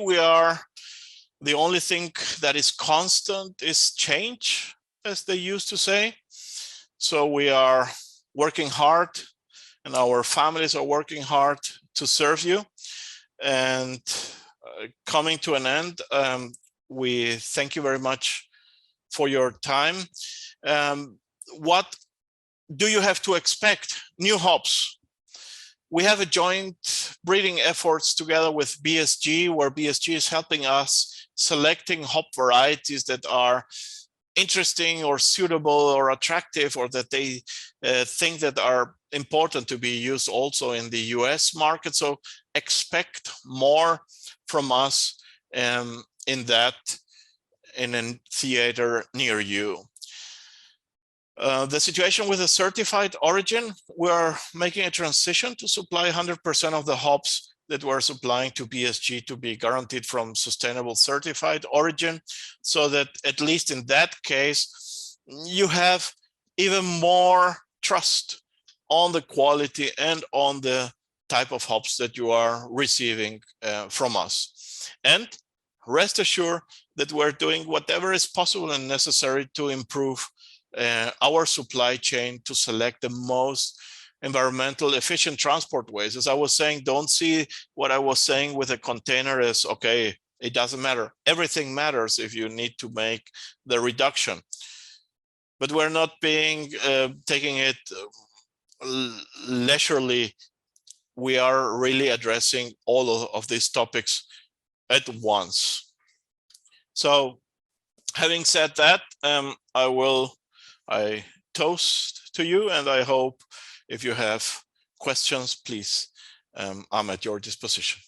S2: the only thing that is constant is change, as they used to say. So we are working hard, and our families are working hard to serve you. And coming to an end, we thank you very much for your time. What do you have to expect? New hops. We have a joint breeding efforts together with BSG, where BSG is helping us selecting hop varieties that are interesting or suitable or attractive, or that they think that are important to be used also in the US market. So expect more from us in a theater near you. The situation with a certified origin, we're making a transition to supply 100% of the hops that we're supplying to BSG to be guaranteed from sustainable certified origin, so that at least in that case, you have even more trust on the quality and on the type of hops that you are receiving from us. And rest assured that we're doing whatever is possible and necessary to improve our supply chain to select the most environmental efficient transport ways. As I was saying, don't see what I was saying with a container as, okay, it doesn't matter. Everything matters if you need to make the reduction. But we're not taking it leisurely. We are really addressing all of these topics at once. So having said that, I toast to you, and I hope if you have questions, please, I'm at your disposition.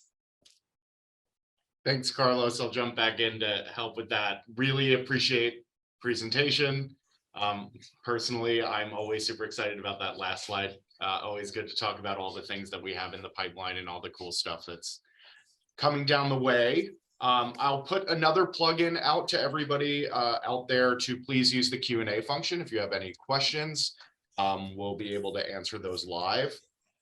S1: Thanks, Carlos. I'll jump back in to help with that. Really appreciate presentation. Personally, I'm always super excited about that last slide. Always good to talk about all the things that we have in the pipeline and all the cool stuff that's coming down the way. I'll put another plugin out to everybody out there to please use the Q&A function. If you have any questions, we'll be able to answer those live.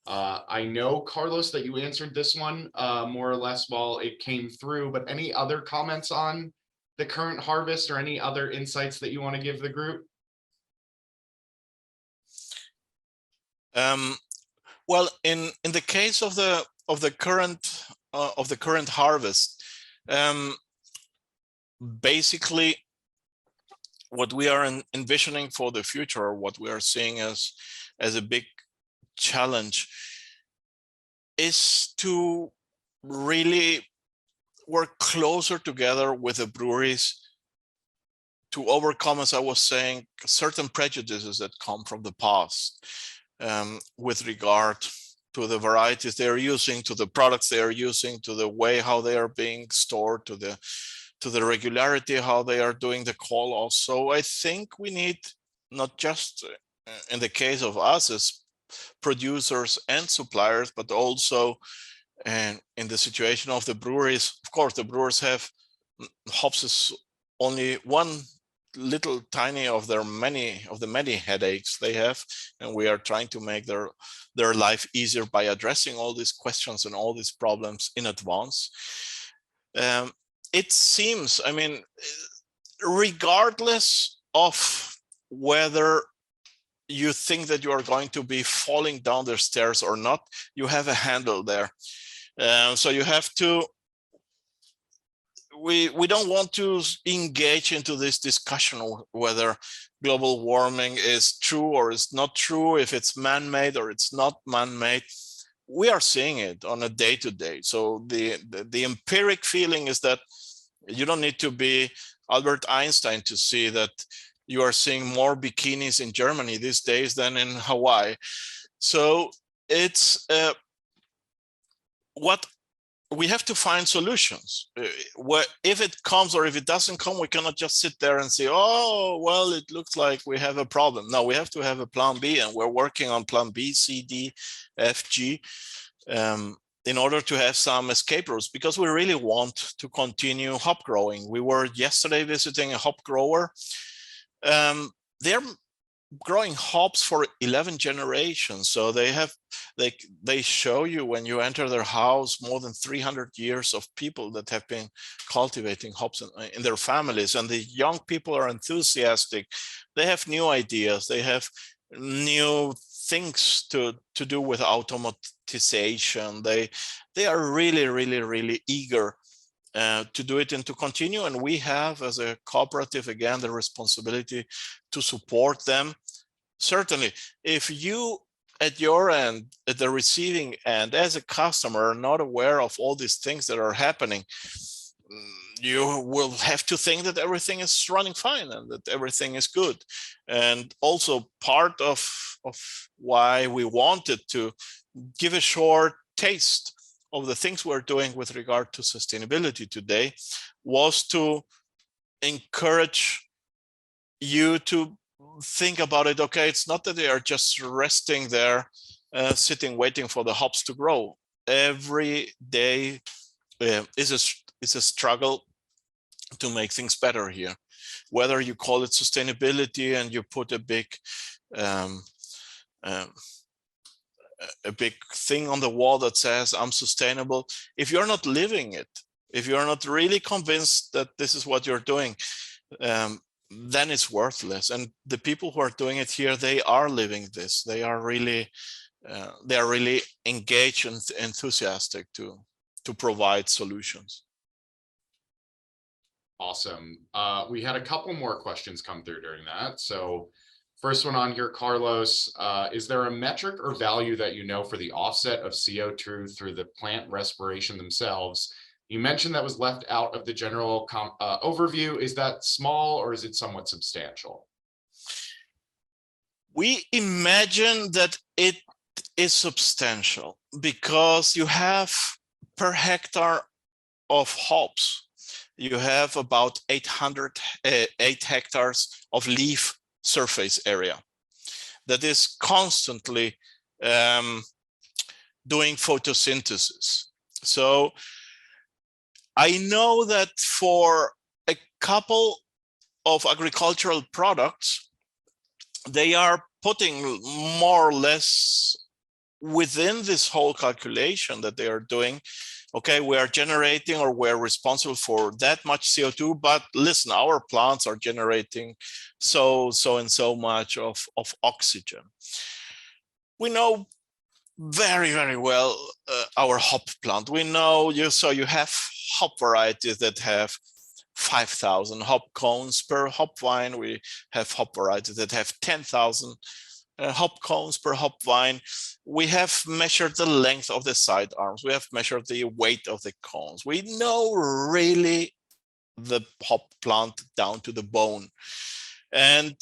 S1: I know, Carlos, that you answered this one more or less while it came through, but any other comments on the current harvest or any other insights that you want to give the group?
S2: Well, in the case of the current harvest, basically what we are envisioning for the future, or what we are seeing as a big challenge, is to really work closer together with the breweries to overcome, as I was saying, certain prejudices that come from the past with regard to the varieties they are using, to the products they are using, to the way how they are being stored, to the regularity how they are doing the call-offs. So I think we need, not just in the case of us as producers and suppliers, but also in the situation of the breweries. Of course, the brewers have, hops is only one little tiny of the many headaches they have, and we are trying to make their life easier by addressing all these questions and all these problems in advance. It seems, I mean, regardless of whether you think that you are going to be falling down the stairs or not, you have a handle there. So you have to, we don't want to engage into this discussion whether global warming is true or is not true, if it's man-made or it's not man-made. We are seeing it on a day-to-day. So the empiric feeling is that you don't need to be Albert Einstein to see that you are seeing more bikinis in Germany these days than in Hawaii. So it's what we have to find solutions. If it comes or if it doesn't come, we cannot just sit there and say, oh, well, it looks like we have a problem. No, we have to have a plan B, and we're working on plan B, C, D, F, G, in order to have some escape routes, because we really want to continue hop growing. We were yesterday visiting a hop grower. They're growing hops for 11 generations. So they show you when you enter their house more than 300 years of people that have been cultivating hops in their families. And the young people are enthusiastic. They have new ideas. They have new things to do with automatization. They are really, really, really eager to do it and to continue. And we have, as a cooperative, again, the responsibility to support them. Certainly, if you at your end, at the receiving end, as a customer, are not aware of all these things that are happening, you will have to think that everything is running fine and that everything is good. And also part of why we wanted to give a short taste of the things we're doing with regard to sustainability today was to encourage you to think about it. Okay, it's not that they are just resting there, sitting, waiting for the hops to grow. every day is a struggle to make things better here. Whether you call it sustainability and you put a big um, um, a big thing on the wall that says I'm sustainable, if you're not living it, if you're not really convinced that this is what you're doing, then it's worthless. And the people who are doing it here, they are living this. They are really engaged and enthusiastic to provide solutions.
S1: Awesome. We had a couple more questions come through during that. So first one on here, Carlos, is there a metric or value that you know for the offset of CO2 through the plant respiration themselves? You mentioned that was left out of the general overview. Is that small or is it somewhat substantial?
S2: We imagine that it is substantial because you have per hectare of hops, you have about 8 hectares of leaf surface area that is constantly doing photosynthesis. So I know that for a couple of agricultural products, they are putting more or less within this whole calculation that they are doing. Okay, we are generating, or we're responsible for that much CO2, but listen, our plants are generating so and so much of oxygen. We know very well our hop plant. We know you have hop varieties that have 5,000 hop cones per hop vine. We have hop varieties that have 10,000 hop cones per hop vine. We have measured the length of the side arms. We have measured the weight of the cones. We know really the hop plant down to the bone. And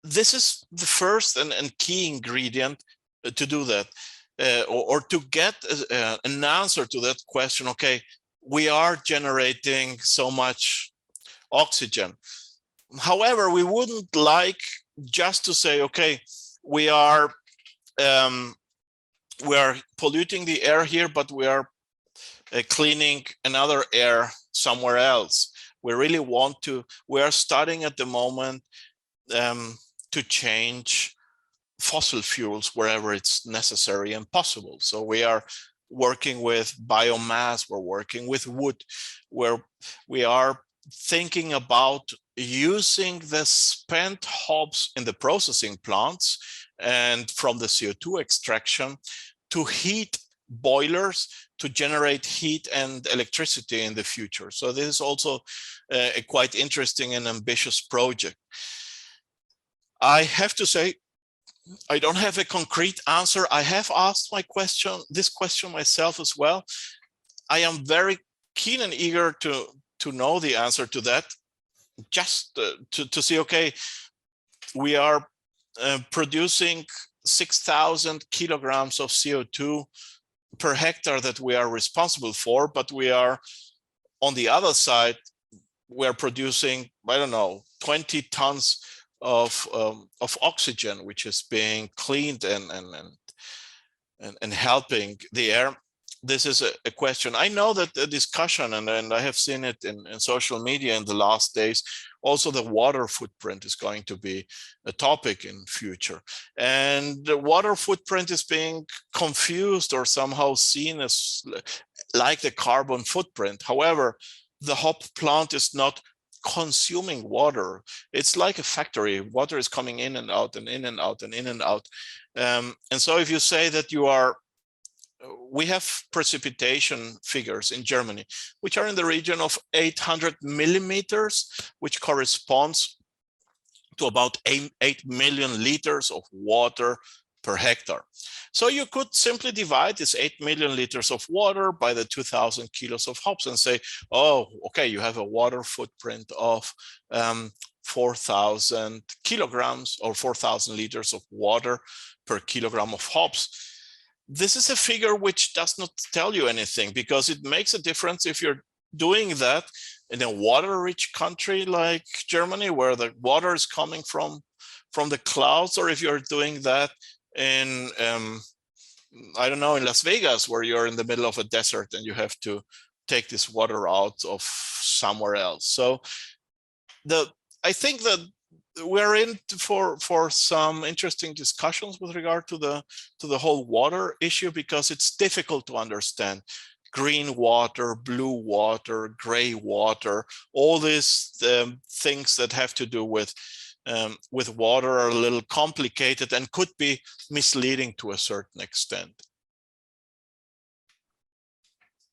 S2: this is the first and key ingredient to do that, or to get an answer to that question. Okay, we are generating so much oxygen. However, we wouldn't like just to say, okay, we are polluting the air here, but we are cleaning another air somewhere else. We really want to, we are starting at the moment to change fossil fuels wherever it's necessary and possible. So we are working with biomass, we're working with wood, where we are thinking about using the spent hops in the processing plants and from the CO2 extraction to heat boilers to generate heat and electricity in the future. So this is also a quite interesting and ambitious project. I have to say, I don't have a concrete answer. I have asked this question myself as well. I am very keen and eager to know the answer to that, just to see, okay, we are producing 6,000 kilograms of CO2 per hectare that we are responsible for, but we are, on the other side, we're producing, I don't know, 20 tons of oxygen, which is being cleaned and helping the air. This is a question. I know that the discussion, and I have seen it in social media in the last days, also the water footprint is going to be a topic in future. And the water footprint is being confused or somehow seen as like the carbon footprint. However, the hop plant is not consuming water. It's like a factory. Water is coming in and out and in and out and in and out. And so if you say that you are, we have precipitation figures in Germany, which are in the region of 800 millimeters, which corresponds to about 8 million liters of water per hectare. So you could simply divide this 8 million liters of water by the 2,000 kilos of hops and say, oh, okay, you have a water footprint of 4,000 kilograms or 4,000 liters of water per kilogram of hops. This is a figure which does not tell you anything, because it makes a difference if you're doing that in a water-rich country like Germany, where the water is coming from the clouds, or if you're doing that in I don't know, in Las Vegas, where you're in the middle of a desert and you have to take this water out of somewhere else. So I think that we're in for some interesting discussions with regard to the whole water issue, because it's difficult to understand. Green water, blue water, gray water, all these things that have to do with water are a little complicated and could be misleading to a certain extent.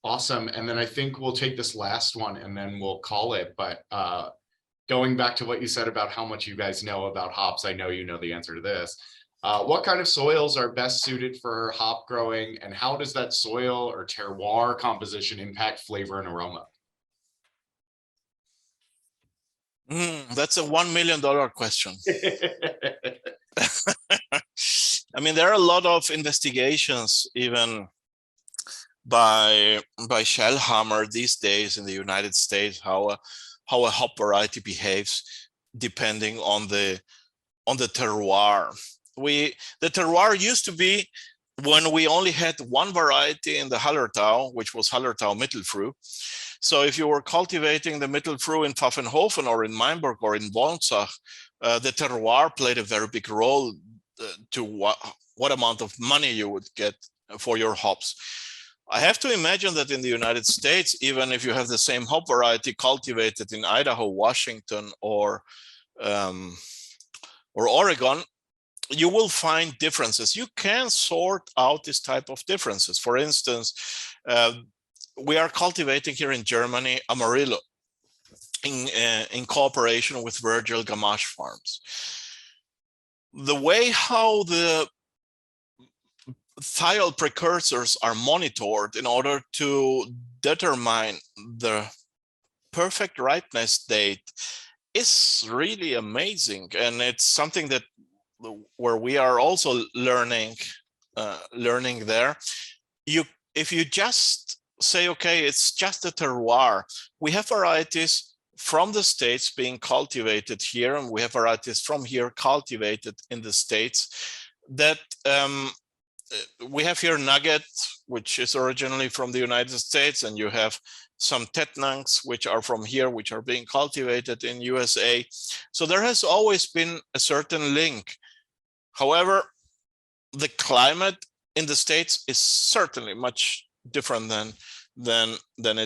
S1: Awesome. And then I think we'll take this last one and then we'll call it. But going back to what you said about how much you guys know about hops, I know you know the answer to this. What kind of soils are best suited for hop growing, and how does that soil or terroir composition impact flavor and aroma?
S2: That's a $1 million question. I mean, there are a lot of investigations, even by Shellhammer these days in the United States, how a hop variety behaves depending on the terroir. The terroir used to be when we only had one variety in the Hallertau, which was Hallertau Mittelfrüh. So if you were cultivating the Mittelfrüh in Pfaffenhofen or in Mainburg or in Wolmsach, the terroir played a very big role to what amount of money you would get for your hops. I have to imagine that in the United States, even if you have the same hop variety cultivated in Idaho, Washington, or Oregon, you will find differences. You can sort out this type of differences. For instance, we are cultivating here in Germany Amarillo in cooperation with Virgil Gamache Farms. The way how the thiol precursors are monitored in order to determine the perfect ripeness date is really amazing, and it's something that where we are also learning there. If you just say, okay, it's just a terroir, we have varieties from the States being cultivated here, and we have varieties from here cultivated in the States. That we have here Nugget, which is originally from the United States, and you have some Tettnangs, which are from here, which are being cultivated in USA. So there has always been a certain link. However, the climate in the States is certainly much different than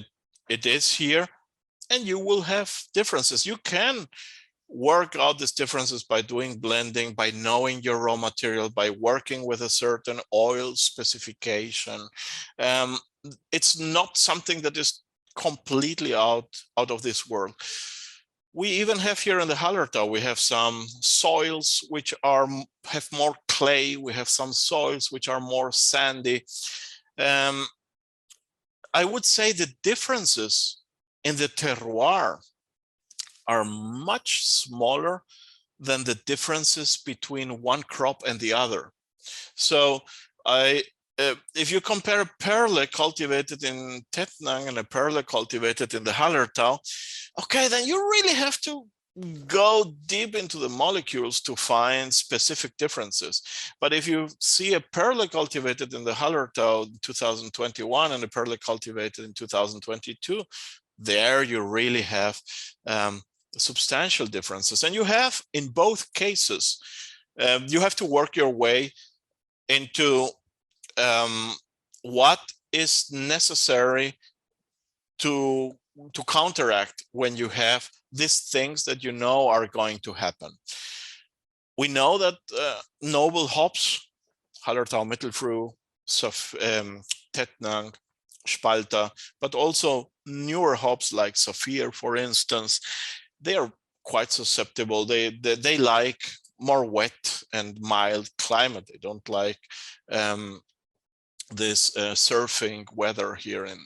S2: it is here, and you will have differences. You can work out these differences by doing blending, by knowing your raw material, by working with a certain oil specification. It's not something that is completely out of this world. We even have here in the Hallertau, we have some soils which have more clay. We have some soils which are more sandy. I would say the differences in the terroir are much smaller than the differences between one crop and the other. So if you compare a perle cultivated in Tettnang and a perle cultivated in the Hallertau, okay, then you really have to go deep into the molecules to find specific differences. But if you see a perle cultivated in the Hallertau in 2021 and a perle cultivated in 2022, there you really have substantial differences. And you have, in both cases, you have to work your way into what is necessary to counteract when you have these things that you know are going to happen. We know that noble hops, Hallertau Mittelfrüh, Tettnang, Spalter, but also newer hops like Saphir, for instance, they are quite susceptible. They like more wet and mild climate. They don't like this surfing weather here in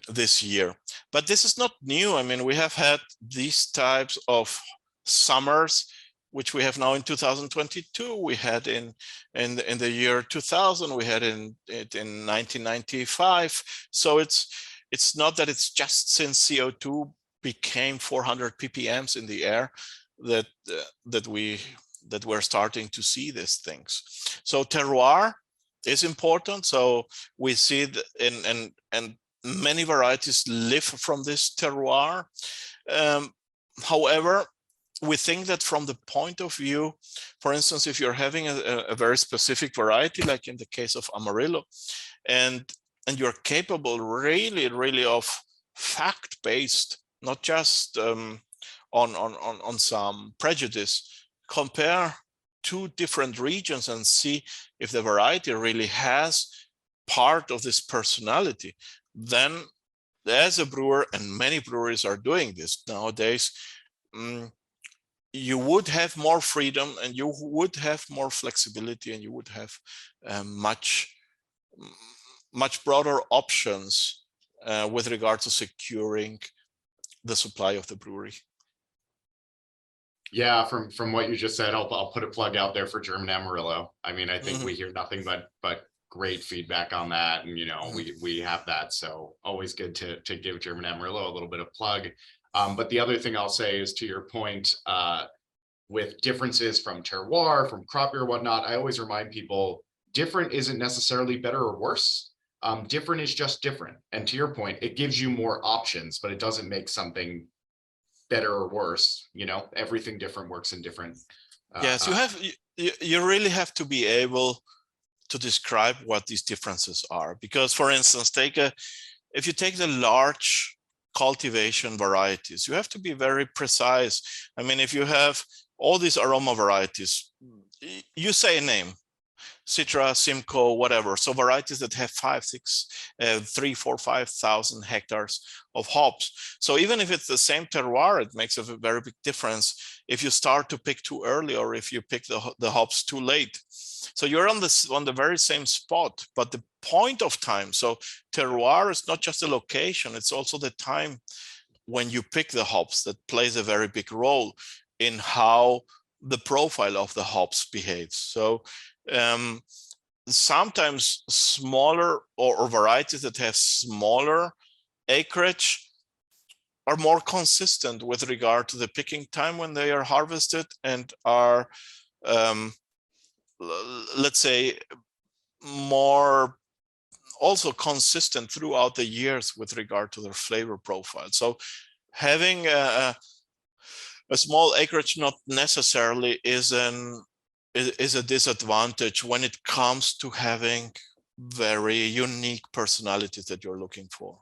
S2: this year. But this is not new. I mean, we have had these types of summers, which we have now in 2022. We had in the year 2000. We had in 1995. So it's not that it's just since CO2 became 400 ppms in the air that we're starting to see these things. So terroir is important. So we see and many varieties live from this terroir. However, we think that from the point of view, for instance, if you're having a very specific variety, like in the case of Amarillo, and you're capable really of fact-based, not just on some prejudice, compare two different regions and see if the variety really has part of this personality, then as a brewer, and many breweries are doing this nowadays, you would have more freedom and you would have more flexibility and you would have much broader options with regard to securing the supply of the brewery.
S1: Yeah, from what you just said, I'll put a plug out there for German Amarillo. I mean, I think we hear nothing but great feedback on that, and we have that, so always good to give German Amarillo a little bit of plug. But the other thing I'll say is, to your point, with differences from terroir, from crop year, whatnot, I always remind people different isn't necessarily better or worse. Different is just different, and to your point, it gives you more options, but it doesn't make something better or worse. Everything different works in different
S2: yes, you really have to be able to describe what these differences are, because for instance, if you take the large cultivation varieties, you have to be very precise. I mean, if you have all these aroma varieties, you say a name, Citra, Simcoe, whatever. So varieties that have 3, 4, 5,000 hectares of hops. So even if it's the same terroir, it makes a very big difference if you start to pick too early or if you pick the hops too late. So you're on the very same spot, but the point of time. So terroir is not just a location; it's also the time when you pick the hops that plays a very big role in how the profile of the hops behaves. So sometimes smaller or varieties that have smaller acreage are more consistent with regard to the picking time when they are harvested, and are, let's say, more also consistent throughout the years with regard to their flavor profile. So having a small acreage not necessarily is a disadvantage when it comes to having very unique personalities that you're looking for.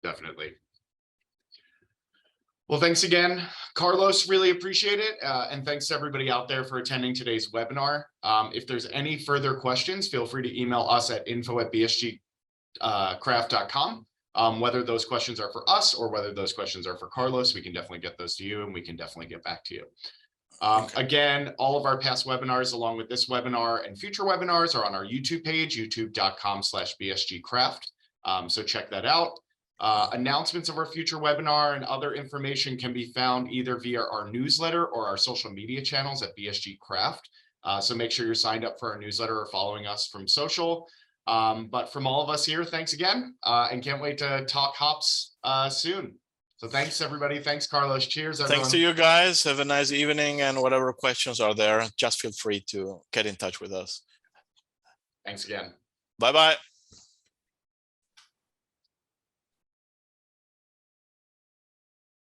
S1: Definitely. Well, thanks again, Carlos. Really appreciate it. And thanks to everybody out there for attending today's webinar. If there's any further questions, feel free to email us at info@bsgcraft.com. Whether those questions are for us or whether those questions are for Carlos, we can definitely get those to you and we can definitely get back to you. Again, all of our past webinars, along with this webinar and future webinars, are on our YouTube page, youtube.com/bsgcraft. So check that out. Announcements of our future webinar and other information can be found either via our newsletter or our social media channels at BSG Craft. So make sure you're signed up for our newsletter or following us from social. But from all of us here, thanks again, and can't wait to talk hops soon. So thanks, everybody. Thanks, Carlos. Cheers, everyone.
S2: Thanks to you guys. Have a nice evening, and whatever questions are there, just feel free to get in touch with us.
S1: Thanks again.
S2: Bye-bye.